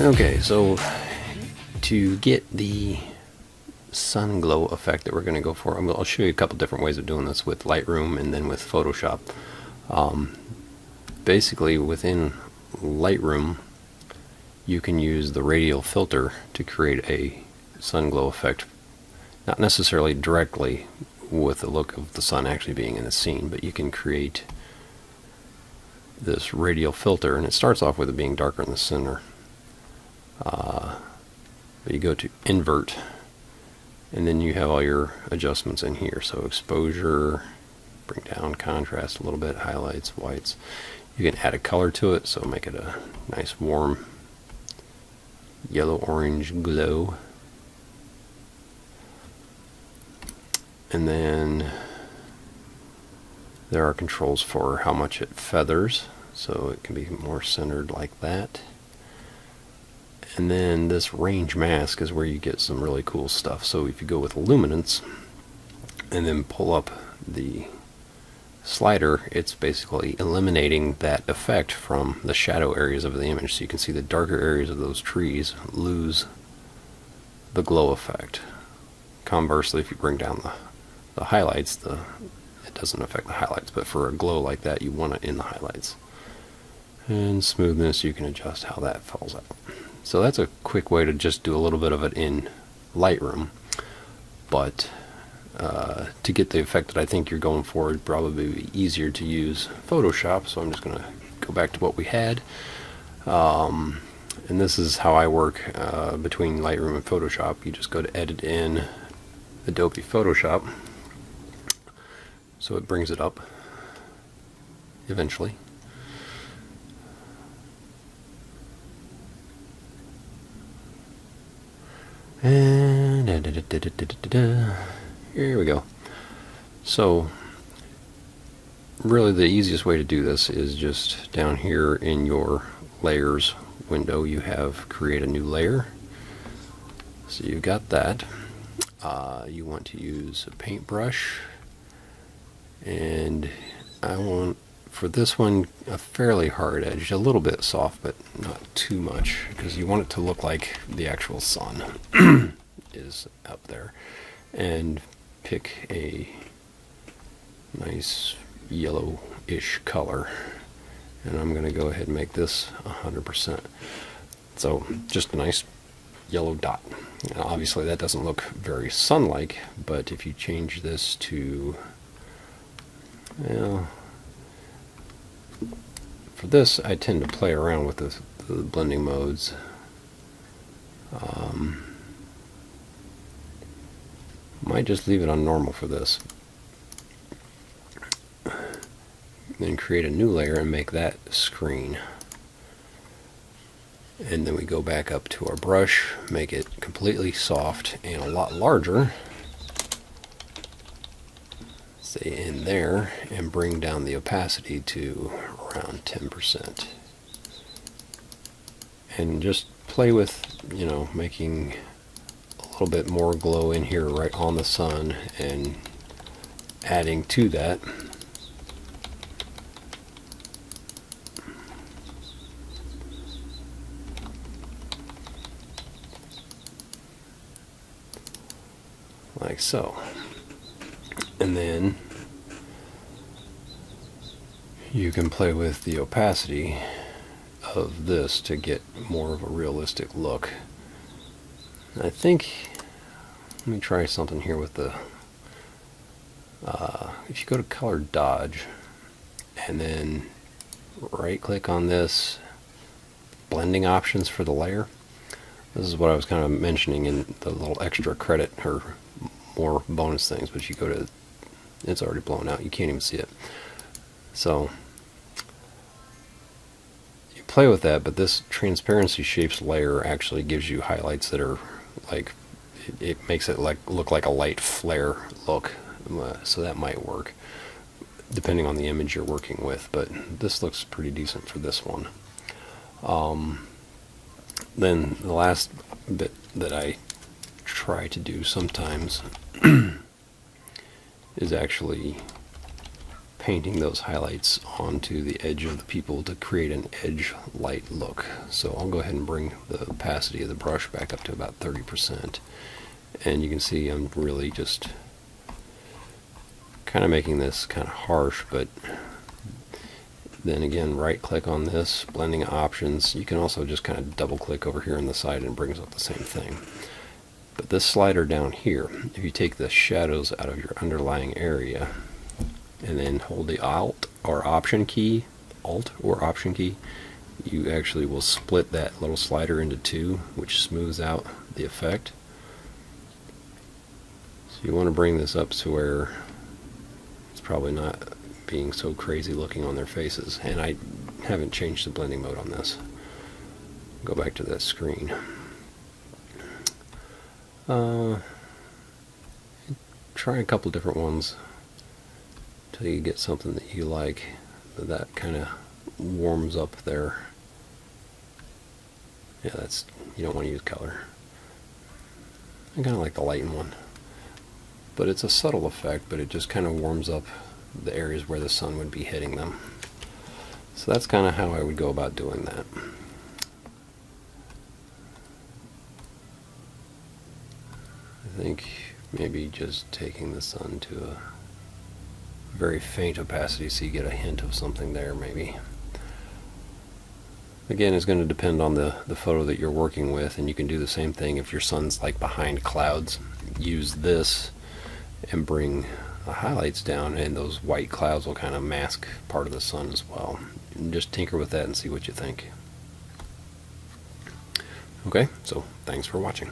Okay, so to get the sun glow effect that we're going to go for, I'll show you a couple different ways of doing this with Lightroom and then with Photoshop. Basically, within Lightroom, you can use the radial filter to create a sun glow effect. Not necessarily directly with the look of the sun actually being in the scene, but you can create this radial filter, and it starts off with it being darker in the center. But you go to invert, and then you have all your adjustments in here. So exposure, bring down contrast a little bit, highlights, whites. You can add a color to it, so make it a nice warm yellow-orange glow. And then there are controls for how much it feathers, so it can be more centered like that. And then this range mask is where you get some really cool stuff. So if you go with luminance and then pull up the slider, it's basically eliminating that effect from the shadow areas of the image. So you can see the darker areas of those trees lose the glow effect. Conversely, if you bring down the highlights, it doesn't affect the highlights, but for a glow like that, you want it in the highlights. And smoothness, you can adjust how that falls out. So that's a quick way to just do a little bit of it in Lightroom, but to get the effect that I think you're going for, it'd probably be easier to use Photoshop. So I'm just going to go back to what we had, and this is how I work between Lightroom and Photoshop. You just go to Edit in Adobe Photoshop, so it brings it up eventually. And here we go. So really the easiest way to do this is just down here in your layers window, you have create a new layer. So you've got that. You want to use a paintbrush, and I want for this one a fairly hard edge, a little bit soft but not too much, because you want it to look like the actual sun is up there. And pick a nice yellowish color, and I'm going to go ahead and make this 100%. So just a nice yellow dot. Now, obviously that doesn't look very sun-like, but if you change this to, well, for this I tend to play around with the blending modes. Might just leave it on normal for this. Then create a new layer and make that screen. And then we go back up to our brush, make it completely soft and a lot larger. Stay in there and bring down the opacity to around 10%. And just play with, making a little bit more glow in here right on the sun and adding to that. Like so. And then you can play with the opacity of this to get more of a realistic look. I think, let me try something here with the, if you go to color dodge and then right click on this, blending options for the layer. This is what I was kind of mentioning in the little extra credit or more bonus things, but you go to, it's already blown out, you can't even see it. So you play with that, but this transparency shapes layer actually gives you highlights that are like, it makes it look like a light flare look. So that might work depending on the image you're working with, but this looks pretty decent for this one. Then the last bit that I try to do sometimes is actually painting those highlights onto the edge of the pupil to create an edge light look. So I'll go ahead and bring the opacity of the brush back up to about 30%. And you can see I'm really just kind of making this kind of harsh, but then again, right click on this, blending options. You can also just kind of double click over here on the side and it brings up the same thing. But this slider down here, if you take the shadows out of your underlying area and then hold the Alt or Option key, you actually will split that little slider into two, which smooths out the effect. So you want to bring this up to where it's probably not being so crazy looking on their faces. And I haven't changed the blending mode on this. Go back to that screen. Try a couple different ones till you get something that you like. That kind of warms up there. Yeah, that's, you don't want to use color. I kind of like the lighten one. But it's a subtle effect, but it just kind of warms up the areas where the sun would be hitting them. So that's kind of how I would go about doing that. I think maybe just taking the sun to a very faint opacity so you get a hint of something there maybe. Again, it's going to depend on the photo that you're working with, and you can do the same thing if your sun's like behind clouds. Use this and bring the highlights down, and those white clouds will kind of mask part of the sun as well. And just tinker with that and see what you think. Okay, so thanks for watching.